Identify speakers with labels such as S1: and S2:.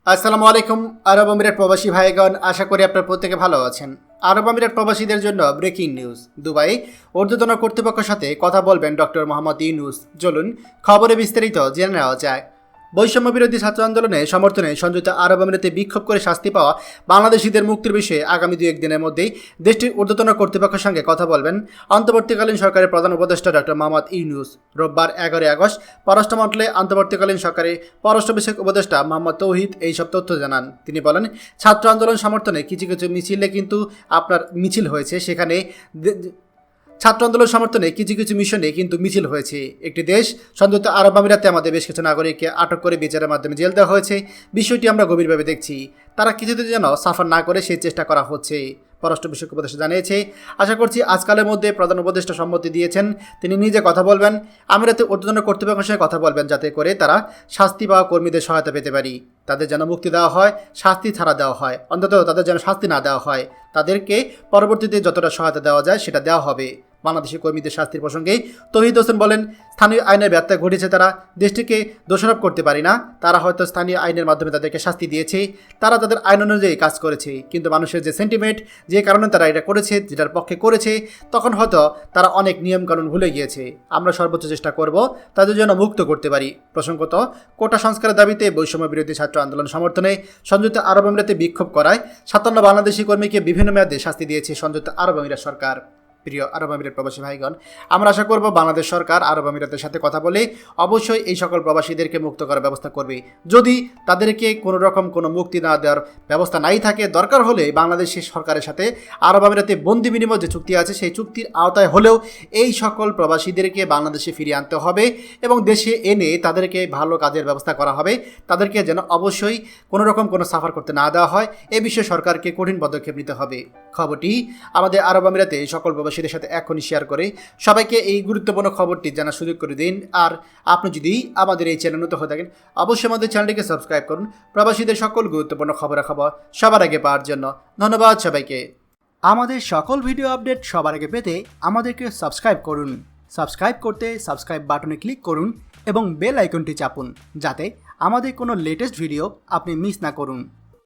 S1: আসসালামু আলাইকুম আরব আমিরাত প্রবাসী ভাইগণ, আশা করি আপনারা প্রত্যেকে ভালো আছেন। আরব আমিরাত প্রবাসীদের জন্য ব্রেকিং নিউজ। দুবাই ঊর্ধ্বতন কর্তৃপক্ষের সাথে কথা বলবেন ডক্টর মোহাম্মদ ইউনূস। চলুন খবরে বিস্তারিত জেনে নেওয়া যায়। বৈষম্য বিরোধী ছাত্র আন্দোলনে সমর্থনে সংযুক্ত আরব আমিরাতে বিক্ষোভ করে শাস্তি পাওয়া বাংলাদেশিদের মুক্তির বিষয়ে আগামী 2-1 দিনের মধ্যেই দেশটির ঊর্ধ্বতন কর্তৃপক্ষের সঙ্গে কথা বলবেন অন্তর্বর্তীকালীন সরকারের প্রধান উপদেষ্টা ডক্টর মোহাম্মদ ইউনূস। রোববার 11 আগস্ট পররাষ্ট্র মন্ত্রণালয়ে অন্তর্বর্তীকালীন সরকারের পররাষ্ট্র বিষয়ক উপদেষ্টা মোহাম্মদ তৌহিদ এইসব তথ্য জানান। তিনি বলেন, ছাত্র আন্দোলন সমর্থনে কিছু কিছু মিছিলে কিন্তু আপনার মিছিল হয়েছে, সেখানে ছাত্র আন্দোলন সমর্থনে কিছু কিছু মিশনে কিন্তু মিছিল হয়েছে। একটি দেশ সংযুক্ত আরব আমিরাতে আমাদের বেশ কিছু নাগরিককে আটক করে বিচারের মাধ্যমে জেল দেওয়া হয়েছে। বিষয়টি আমরা গভীরভাবে দেখছি। তারা কিছুদিন যেন সাফার না করে সেই চেষ্টা করা হচ্ছে, পররাষ্ট্র বিষয়ক উপদেষ্টা জানিয়েছে। আশা করছি আজকালের মধ্যে প্রধান উপদেষ্টা সম্মতি দিয়েছেন, তিনি নিজে কথা বলবেন, আমিরাতে ঊর্ধ্বতন কর্তৃপক্ষের সঙ্গে কথা বলবেন, যাতে করে তারা শাস্তি পাওয়া কর্মীদের সহায়তা পেতে পারি। তাদের যেন মুক্তি দেওয়া হয়, শাস্তি ছাড়া দেওয়া হয়, অন্তত তাদের যেন শাস্তি না দেওয়া হয়। তাদেরকে পরবর্তীতে যতটা সহায়তা দেওয়া যায় সেটা দেওয়া হবে। বাংলাদেশি কর্মীদের শাস্তির প্রসঙ্গে তৌহিদ হোসেন বলেন, স্থানীয় আইনের ব্যত্যয় ঘটেছে, তারা দেশটিকে দোষারোপ করতে পারি না। তারা হয়তো স্থানীয় আইনের মাধ্যমে তাদেরকে শাস্তি দিয়েছে, তারা তাদের আইন অনুযায়ী কাজ করেছে, কিন্তু মানুষের যে সেন্টিমেন্ট, যে কারণে তারা এটা করেছে, যেটার পক্ষে করেছে, তখন হয়তো তারা অনেক নিয়মকানুন ভুলে গিয়েছে। আমরা সর্বোচ্চ চেষ্টা করব তাদের জন্য মুক্ত করতে পারি। প্রসঙ্গত, কোটা সংস্কারের দাবিতে বৈষম্য বিরোধী ছাত্র আন্দোলন সমর্থনে সংযুক্ত আরব আমিরাতে বিক্ষোভ করায় 57 বাংলাদেশি কর্মীকে বিভিন্ন মেয়াদে শাস্তি দিয়েছে সংযুক্ত আরব আমিরাত সরকার। প্রিয় আরব আমিরাত প্রবাসী ভাইগণ, আমরা আশা করব বাংলাদেশ সরকার আরব আমিরাতের সাথে কথা বলে অবশ্যই এই সকল প্রবাসীদেরকে মুক্ত করার ব্যবস্থা করবে। যদি তাদেরকে কোনো রকম কোনো মুক্তি না দেওয়ার ব্যবস্থা নাই থাকে, দরকার হলে বাংলাদেশের সরকারের সাথে আরব আমিরাতে বন্দি বিনিময় যে চুক্তি আছে, সেই চুক্তির আওতায় হলেও এই সকল প্রবাসীদেরকে বাংলাদেশে ফিরিয়ে আনতে হবে এবং দেশে এনে তাদেরকে ভালো কাজের ব্যবস্থা করা হবে। তাদেরকে যেন অবশ্যই কোনো রকম কোনো সাফার করতে না দেওয়া হয়, এ বিষয়ে সরকারকে কঠিন পদক্ষেপ নিতে হবে। খবরটি আমাদের আরব আমিরাতে সকল প্রবাসীদের সাথে এখনই শেয়ার করে সবাইকে এই গুরুত্বপূর্ণ খবরটি জানার সুযোগ করে দিন। আর আপনি যদি আমাদের এই চ্যানেল নতুন হয়ে থাকেন, অবশ্যই আমাদের চ্যানেলটিকে সাবস্ক্রাইব করুন প্রবাসীদের সকল গুরুত্বপূর্ণ খবরাখবর সবার আগে পাওয়ার জন্য। ধন্যবাদ সবাইকে। আমাদের সকল ভিডিও আপডেট সবার আগে পেতে আমাদেরকে সাবস্ক্রাইব করুন। সাবস্ক্রাইব করতে সাবস্ক্রাইব বাটনে ক্লিক করুন এবং বেল আইকনটি চাপুন, যাতে আমাদের কোনো লেটেস্ট ভিডিও আপনি মিস না করুন।